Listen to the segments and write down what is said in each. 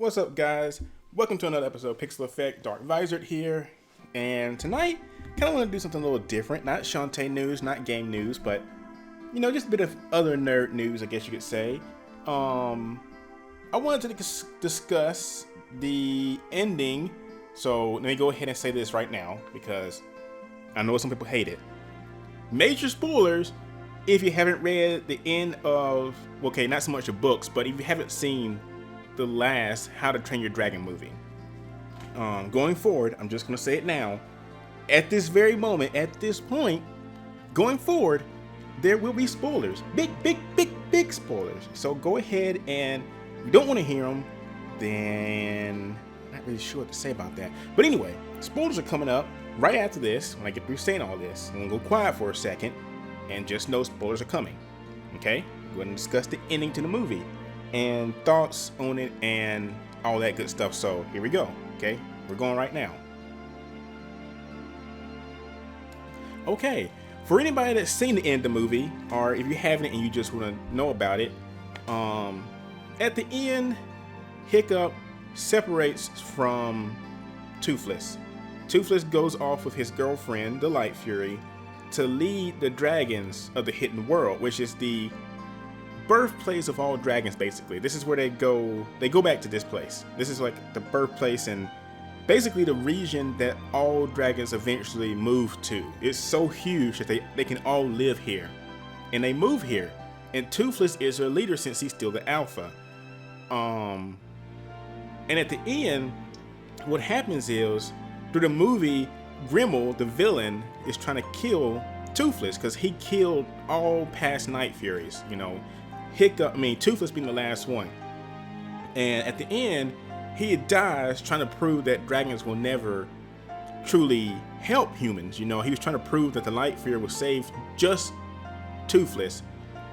What's up, guys? Welcome to another episode of Pixel Effect. Dark Visored here, and tonight, kind of want to do something a little different. Not Shantae news, not game news, but just a bit of other nerd news, I guess you could say. I wanted to discuss the ending. So let me go ahead and say this right now because I know some people hate it. Major spoilers if you haven't read the end of, okay, not so much the books, but if you haven't seen the last How to Train Your Dragon movie. Going forward, I'm just going to say it now. At this very moment, at this point, going forward, there will be spoilers. Big spoilers. So go ahead, and if you don't want to hear them, then I'm not really sure what to say about that. But anyway, spoilers are coming up right after this. When I get through saying all this, I'm going to go quiet for a second and just know spoilers are coming. Okay? Go ahead and discuss the ending to the movie and thoughts on it and all that good stuff. So here we go. Okay? We're going right now. Okay. For anybody that's seen the end of the movie, or if you haven't and you just want to know about it, at the end, Hiccup separates from Toothless. Toothless goes off with his girlfriend, the Light Fury, to lead the dragons of the Hidden World, which is the birthplace of all dragons, basically. This is where they go back to this place. This is like the birthplace and basically the region that all dragons eventually move to. It's so huge that they can all live here. And they move here. And Toothless is their leader since he's still the alpha. And at the end, what happens is, through the movie, Grimmel, the villain, is trying to kill Toothless because he killed all past Night Furies. Toothless being the last one. And at the end, he dies trying to prove that dragons will never truly help humans. He was trying to prove that the Light Fury will save just Toothless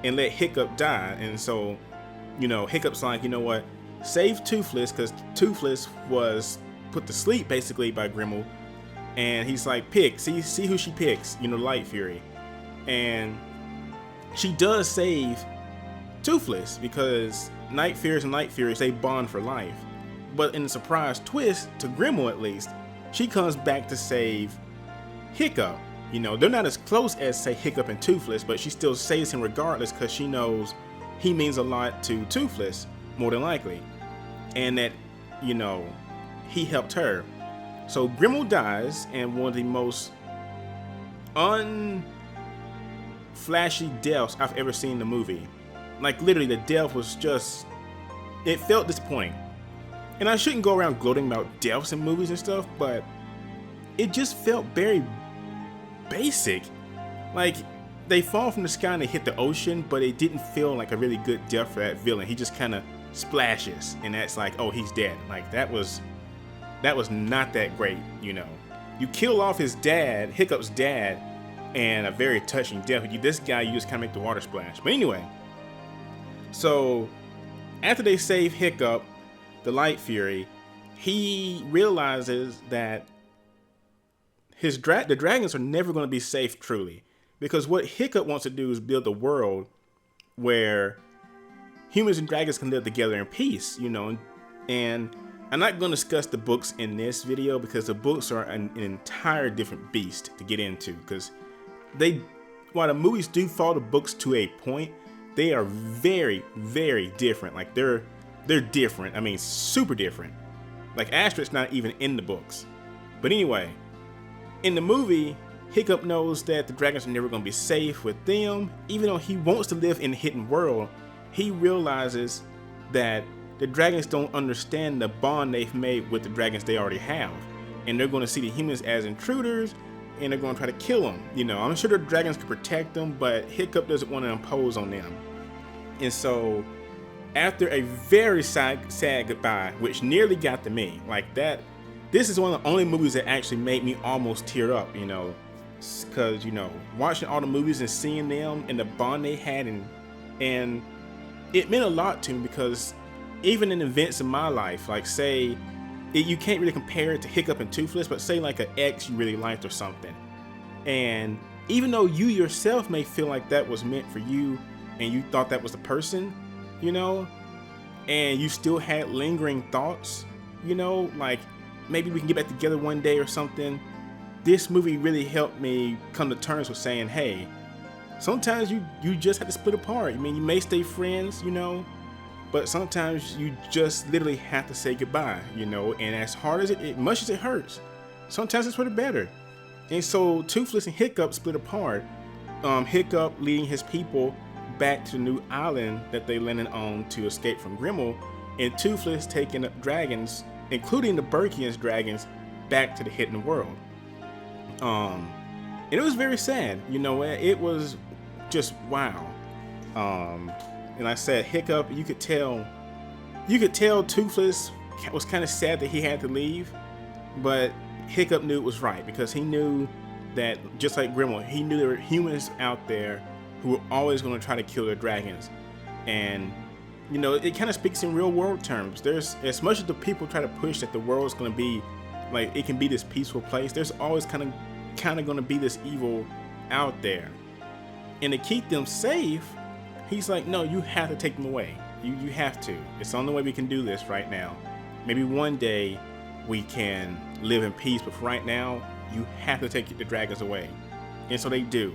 and let Hiccup die. And so, Hiccup's like, you know what? Save Toothless, because Toothless was put to sleep basically by Grimmel. And he's like, pick, see who she picks, Light Fury. And she does save Toothless because Night Furies and Light Furies, they bond for life. But in a surprise twist, to Grimmel at least, she comes back to save Hiccup. They're not as close as, say, Hiccup and Toothless, but she still saves him regardless because she knows he means a lot to Toothless, more than likely. And that, he helped her. So Grimmel dies, and one of the most unflashy deaths I've ever seen in the movie. Like, literally, the death was just, it felt disappointing. And I shouldn't go around gloating about deaths in movies and stuff, but it just felt very basic. Like, they fall from the sky and they hit the ocean, but it didn't feel like a really good death for that villain. He just kind of splashes, and that's like, oh, he's dead. Like, that was not that great. You kill off his dad, Hiccup's dad, and a very touching death. This guy, you just kind of make the water splash. But anyway, so after they save Hiccup, the Light Fury, he realizes that the dragons are never going to be safe truly, because what Hiccup wants to do is build a world where humans and dragons can live together in peace, and I'm not going to discuss the books in this video because the books are an entire different beast to get into, because while the movies do follow the books to a point, they are very, very different. Like, they're different. I mean, super different. Like, Asterix not even in the books. But anyway, in the movie, Hiccup knows that the dragons are never going to be safe with them. Even though he wants to live in the Hidden World, he realizes that the dragons don't understand the bond they've made with the dragons they already have. And they're going to see the humans as intruders, and they're going to try to kill them. I'm sure the dragons can protect them, but Hiccup doesn't want to impose on them. And so, after a very sad goodbye, which nearly got to me, like that, this is one of the only movies that actually made me almost tear up, because, watching all the movies and seeing them and the bond they had, and it meant a lot to me because even in events in my life, like, say, you can't really compare it to Hiccup and Toothless, but say like an ex you really liked or something. And even though you yourself may feel like that was meant for you and you thought that was the person, and you still had lingering thoughts, like maybe we can get back together one day or something. This movie really helped me come to terms with saying, hey, sometimes you just have to split apart. I mean, you may stay friends, but sometimes you just literally have to say goodbye, and as hard as much as it hurts, sometimes it's for the better. And so Toothless and Hiccup split apart. Hiccup leading his people back to the new island that they landed on to escape from Grimmel, and Toothless taking up dragons, including the Burkian's dragons, back to the hidden world. And it was very sad, it was just wow. And I said, Hiccup, you could tell Toothless was kind of sad that he had to leave, but Hiccup knew it was right, because he knew that, just like Grimmel, he knew there were humans out there who were always going to try to kill their dragons. And it kind of speaks in real world terms. There's, as much as the people try to push that the world's going to be like, it can be this peaceful place, there's always kind of going to be this evil out there. And to keep them safe, he's like, no, you have to take them away. You have to. It's the only way we can do this right now. Maybe one day we can live in peace, but for right now, you have to take the dragons away. And so they do.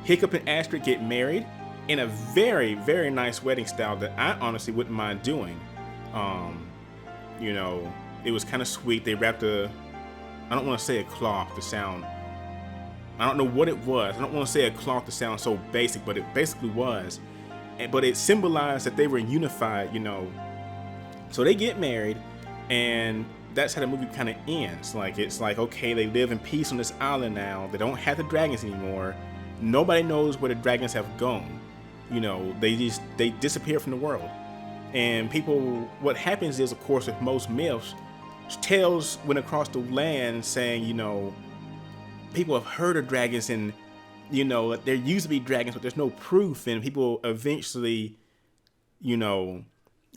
Hiccup and Astrid get married in a very, very nice wedding style that I honestly wouldn't mind doing. It was kind of sweet. They wrapped I don't want to say a cloth to sound, I don't know what it was. I don't want to say a cloth to sound so basic, but it basically was. But it symbolized that they were unified, So they get married, and that's how the movie kind of ends. Like, it's like, okay, they live in peace on this island now. They don't have the dragons anymore. Nobody knows where the dragons have gone. They disappear from the world. And people, what happens is, of course, with most myths, tales went across the land saying, people have heard of dragons, and there used to be dragons, but there's no proof, and people eventually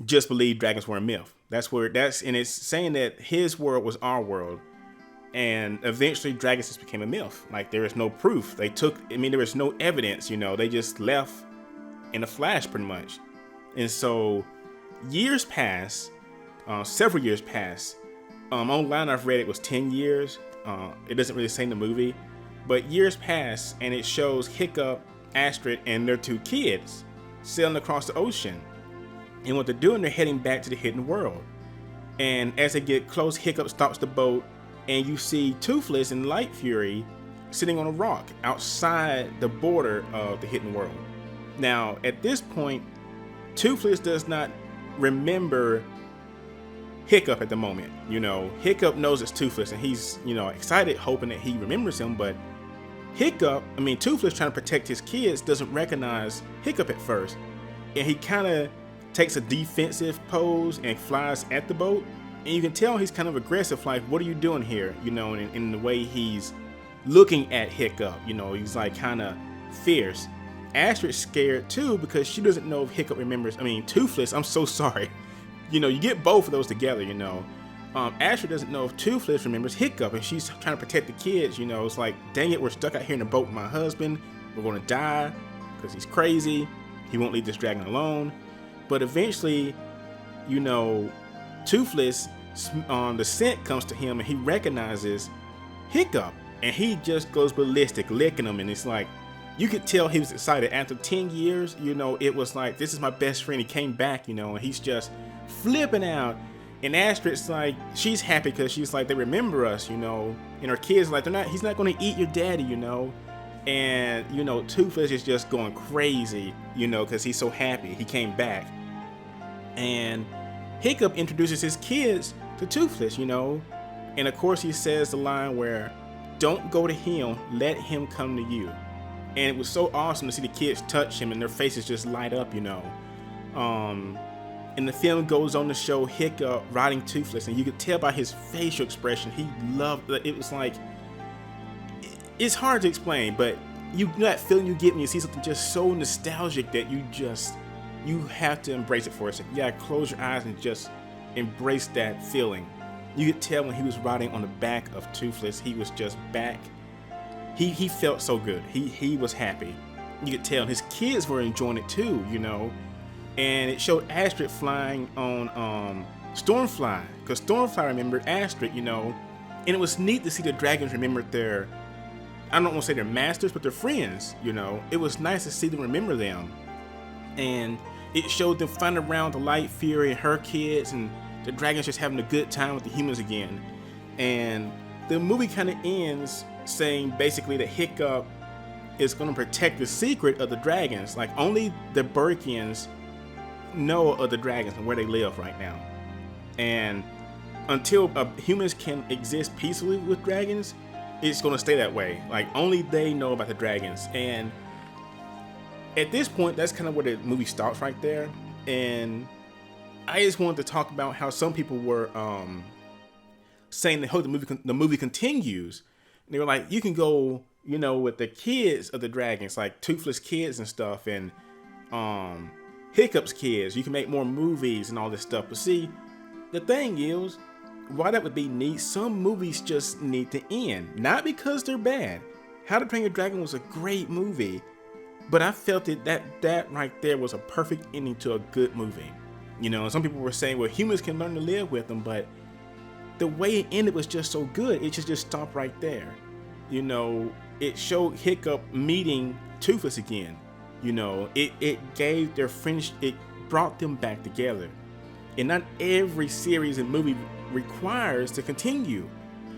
just believe dragons were a myth. And it's saying that his world was our world, and eventually dragons just became a myth. Like, there is no proof. There was no evidence. They just left in a flash, pretty much. And so years pass, several years pass. Online I've read it was 10 years. It doesn't really say in the movie, but years pass, and it shows Hiccup, Astrid, and their 2 kids sailing across the ocean. And what they're doing, they're heading back to the hidden world. And as they get close, Hiccup stops the boat, and you see Toothless and Light Fury sitting on a rock outside the border of the hidden world. Now, at this point, Toothless does not remember Hiccup at the moment. Hiccup knows it's Toothless, and he's, excited, hoping that he remembers him, but Toothless, trying to protect his kids, doesn't recognize Hiccup at first. And he kind of takes a defensive pose and flies at the boat. And you can tell he's kind of aggressive, like, what are you doing here? In the way he's looking at Hiccup, he's like kind of fierce. Astrid's scared too, because she doesn't know if Hiccup remembers, Toothless, I'm so sorry. You get both of those together, Astrid doesn't know if Toothless remembers Hiccup, and she's trying to protect the kids, It's like, dang it, we're stuck out here in the boat with my husband. We're going to die because he's crazy. He won't leave this dragon alone. But eventually, Toothless, the scent comes to him, and he recognizes Hiccup, and he just goes ballistic, licking him. And it's like, you could tell he was excited. After 10 years, it was like, this is my best friend. He came back, and he's just flipping out. And Astrid's like, she's happy because she's like, they remember us, and her kids like, he's not going to eat your daddy, And, Toothless is just going crazy, because he's so happy he came back. And Hiccup introduces his kids to Toothless, And of course he says the line where, don't go to him, let him come to you. And it was so awesome to see the kids touch him and their faces just light up, And the film goes on to show Hiccup riding Toothless, and you could tell by his facial expression, he loved it. It was like, it's hard to explain, but that feeling you get when you see something just so nostalgic that you have to embrace it for a second. You gotta close your eyes and just embrace that feeling. You could tell when he was riding on the back of Toothless, he was just back. He felt so good. He was happy. You could tell his kids were enjoying it too, and it showed Astrid flying on Stormfly, because Stormfly remembered Astrid, you know, and it was neat to see the dragons remembered their, I don't want to say their masters, but their friends, you know. It was nice to see them remember them, and it showed them finding around the Light Fury and her kids, and the dragons just having a good time with the humans again. And the movie kind of ends saying basically that Hiccup is going to protect the secret of the dragons. Like, only the Burkians know of the dragons and where they live right now. And until humans can exist peacefully with dragons, it's going to stay that way. Like, only they know about the dragons. And at this point, that's kind of where the movie stops right there. And I just wanted to talk about how some people were saying they hope the movie continues. And they were like, you can go, you know, with the kids of the dragons, like Toothless kids and stuff, and Hiccup's kids. You can make more movies and all this stuff. But see, the thing is, while that would be neat, some movies just need to end. Not because they're bad. How to Train Your Dragon was a great movie, but I felt that right there was a perfect ending to a good movie. You know, some people were saying, well, humans can learn to live with them, but the way it ended was just so good. It should just stop right there. You know, it showed Hiccup meeting Toothless again. You know, it gave their friendship, it brought them back together. And not every series and movie requires to continue.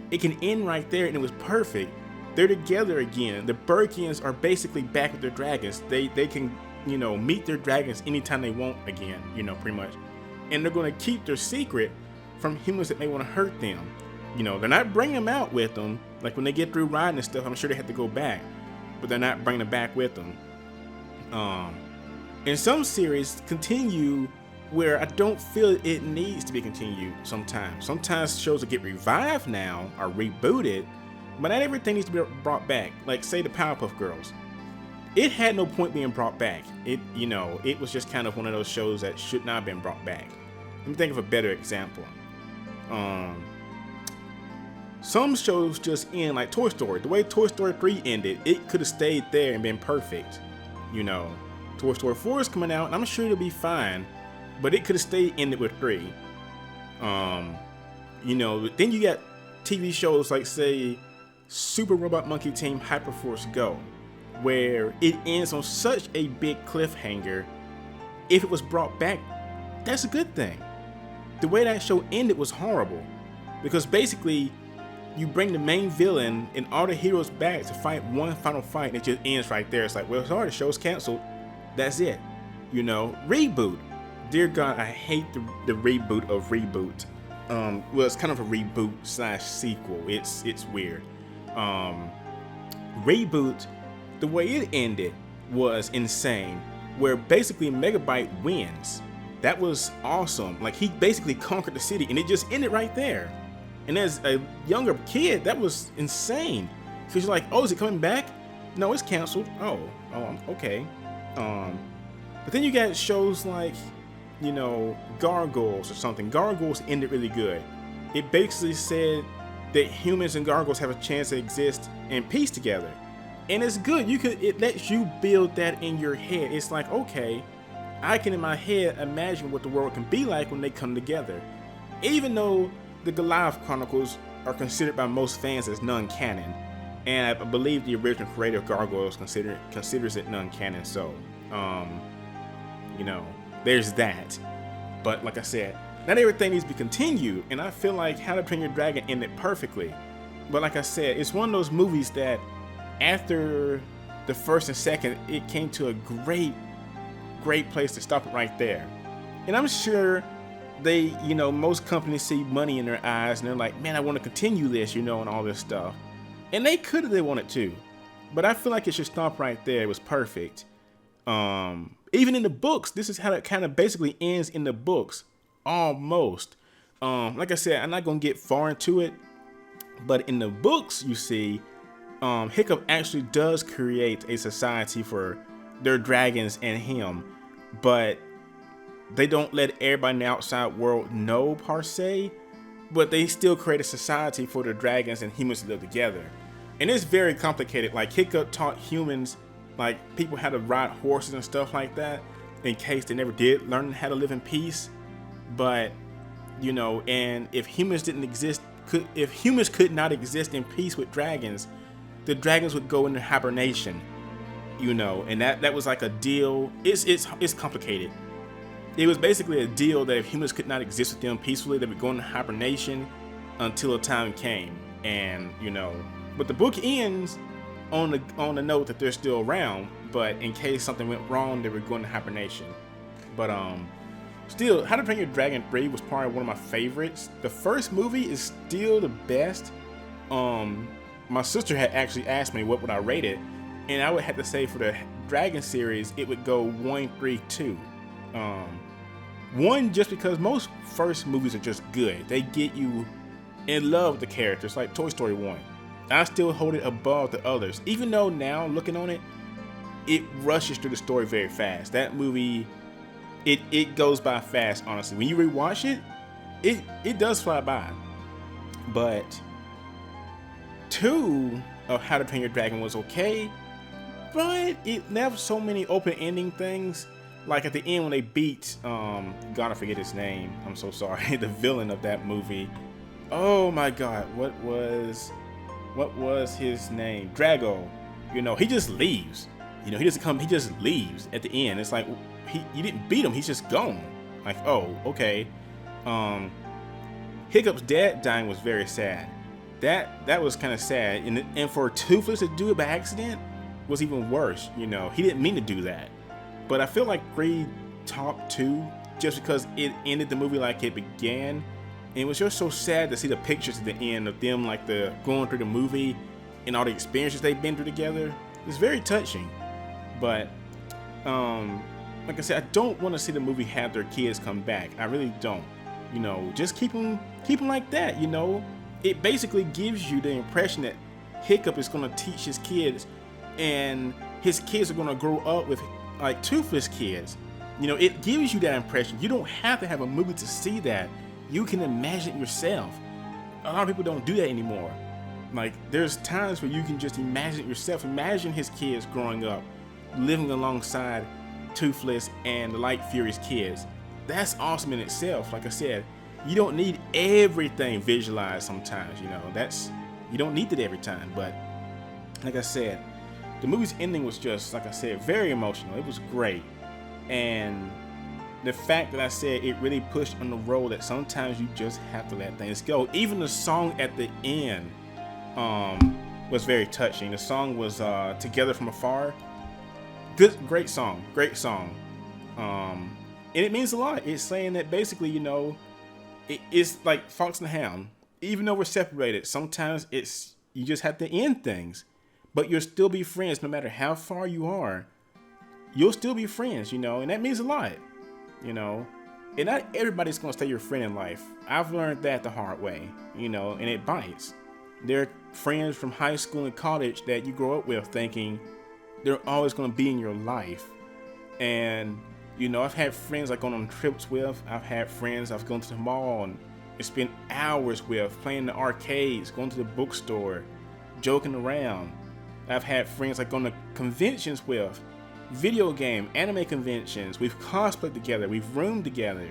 It can end right there, and it was perfect. They're together again. The Burkians are basically back with their dragons. They can, you know, meet their dragons anytime they want again, you know, pretty much. And they're going to keep their secret from humans that may want to hurt them. You know, they're not bringing them out with them. Like when they get through riding and stuff, I'm sure they have to go back, but they're not bringing them back with them. And some series continue where I don't feel it needs to be continued sometimes. Sometimes shows that get revived now are rebooted, but not everything needs to be brought back. Like, say, the Powerpuff Girls. It had no point being brought back. It, you know, it was just kind of one of those shows that should not have been brought back. Let me think of a better example. Some shows just end, like Toy Story. The way Toy Story 3 ended, it could have stayed there and been perfect. You know, Toy Story 4 is coming out, and I'm sure it'll be fine, but it could have stayed ended with 3. You know, then you got TV shows like, say, Super Robot Monkey Team Hyperforce Go, where it ends on such a big cliffhanger. If it was brought back, that's a good thing. The way that show ended was horrible, because basically you bring the main villain and all the heroes back to fight one final fight, and it just ends right there. It's like, well, sorry, the show's canceled. That's it. You know, reboot. Dear God, I hate the reboot of reboot. Well, it's kind of a reboot / sequel. It's weird. Reboot, the way it ended was insane, where basically Megabyte wins. That was awesome. Like, he basically conquered the city, and it just ended right there. And as a younger kid, that was insane. Because you're like, oh, is it coming back? No, it's canceled. Oh, okay. But then you got shows like, you know, Gargoyles or something. Gargoyles ended really good. It basically said that humans and gargoyles have a chance to exist in peace together. And it's good. It lets you build that in your head. It's like, okay, I can in my head imagine what the world can be like when they come together. Even though the Goliath Chronicles are considered by most fans as non-canon, and I believe the original creator of Gargoyles considers it non-canon. So, you know, there's that. But like I said, not everything needs to be continued, and I feel like How to Train Your Dragon ended perfectly. But like I said, it's one of those movies that after the first and second, it came to a great place to stop it right there. And I'm sure they, you know, most companies see money in their eyes and they're like, man, I want to continue this, you know, and all this stuff. And they could if they wanted to, but I feel like it should stop right there. It was perfect. Even in the books, this is how it kind of basically ends in the books, almost. Like I said, I'm not gonna get far into it, but in the books, you see, Hiccup actually does create a society for their dragons and him, but they don't let everybody in the outside world know per se, but they still create a society for the dragons and humans to live together. And it's very complicated. Like, Hiccup taught humans, like people how to ride horses and stuff like that. in case they never did learn how to live in peace. But you know, and if humans could not exist in peace with dragons, the dragons would go into hibernation. You know, and that was like a deal. It's complicated. It was basically a deal that if humans could not exist with them peacefully, they would go into hibernation until a time came. And you know, but the book ends on the note that they're still around, but in case something went wrong, they would go into hibernation. But still, How to Train Your Dragon 3 was probably one of my favorites. The first movie is still the best. My sister had actually asked me what would I rate it, and I would have to say for the Dragon series, it would go 1, 3, 2. 1 just because most first movies are just good. They get you in love with the characters, like Toy Story 1. I still hold it above the others, even though now looking on it, it rushes through the story very fast. That movie, it goes by fast, honestly. When you rewatch it, it does fly by. But 2 of How to Train Your Dragon was okay, but it left so many open ending things. Like at the end when they beat, God, I forget his name. I'm so sorry. The villain of that movie. Oh my God, what was his name? Drago. You know, he just leaves. You know, he doesn't come. He just leaves at the end. It's like you didn't beat him. He's just gone. Like, oh, okay. Hiccup's dad dying was very sad. That was kind of sad. And for Toothless to do it by accident was even worse. You know, he didn't mean to do that. But I feel like 3 topped 2 just because it ended the movie like it began. And it was just so sad to see the pictures at the end of them like going through the movie and all the experiences they've been through together. It's very touching. But like I said, I don't want to see the movie have their kids come back. I really don't. You know, just keep them like that. You know, it basically gives you the impression that Hiccup is going to teach his kids, and his kids are going to grow up with like Toothless kids. You know, it gives you that impression. You don't have to have a movie to see that. You can imagine it yourself. A lot of people don't do that anymore. Like, there's times where you can just imagine it yourself. Imagine his kids growing up, living alongside Toothless and the Light Fury's kids. That's awesome in itself. Like I said, you don't need everything visualized sometimes, you know. You don't need it every time. But like I said, the movie's ending was just, like I said, very emotional. It was great. And the fact that I said it really pushed on the road that sometimes you just have to let things go. Even the song at the end was very touching. The song was Together from Afar. Great song. And it means a lot. It's saying that basically, you know, it's like Fox and the Hound. Even though we're separated, sometimes you just have to end things. But you'll still be friends no matter how far you are. You'll still be friends, you know, and that means a lot, you know. And not everybody's going to stay your friend in life. I've learned that the hard way, you know, and it bites. There are friends from high school and college that you grow up with thinking they're always going to be in your life. And, you know, I've had friends I've gone on trips with. I've had friends I've gone to the mall and spent hours with, playing in the arcades, going to the bookstore, joking around. I've had friends I've gone to conventions with, video game, anime conventions. We've cosplayed together. We've roomed together.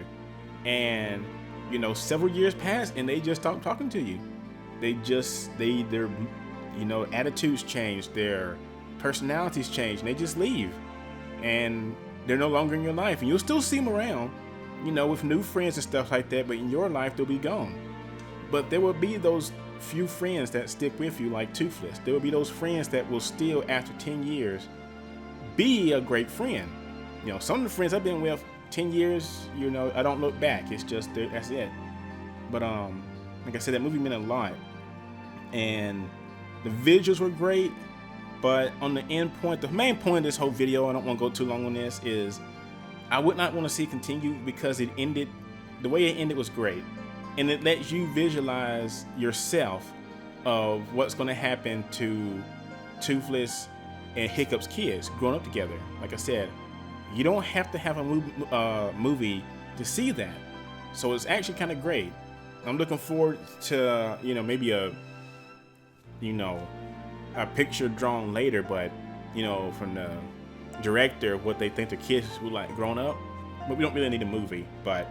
And, you know, several years pass and they just stop talking to you. Their, you know, attitudes change, their personalities change, and they just leave. And they're no longer in your life. And you'll still see them around, you know, with new friends and stuff like that, but in your life, they'll be gone. But there will be those few friends that stick with you like Toothless. There will be those friends that will still, after 10 years, be a great friend. You know, some of the friends I've been with 10 years, you know, I don't look back. It's just, that's it. But, like I said, that movie meant a lot. And the visuals were great. But on the end point, the main point of this whole video, I don't want to go too long on this, is I would not want to see it continue because it ended, the way it ended was great. And it lets you visualize yourself of what's going to happen to Toothless and Hiccup's kids growing up together. Like I said, you don't have to have a movie to see that. So it's actually kind of great. I'm looking forward to, you know, maybe a picture drawn later, but, you know, from the director what they think the kids would like grown up. But we don't really need a movie. But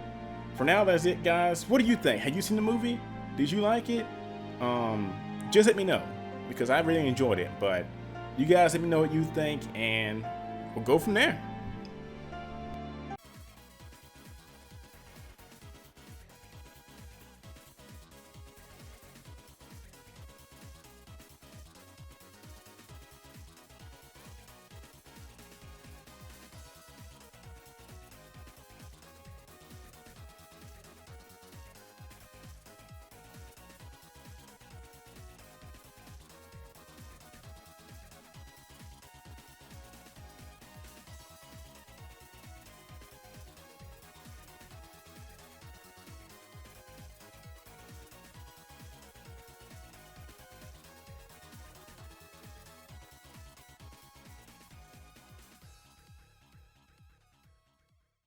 for now, that's it, guys. What do you think? Have you seen the movie? Did you like it? Just let me know, because I really enjoyed it. But you guys let me know what you think, and we'll go from there.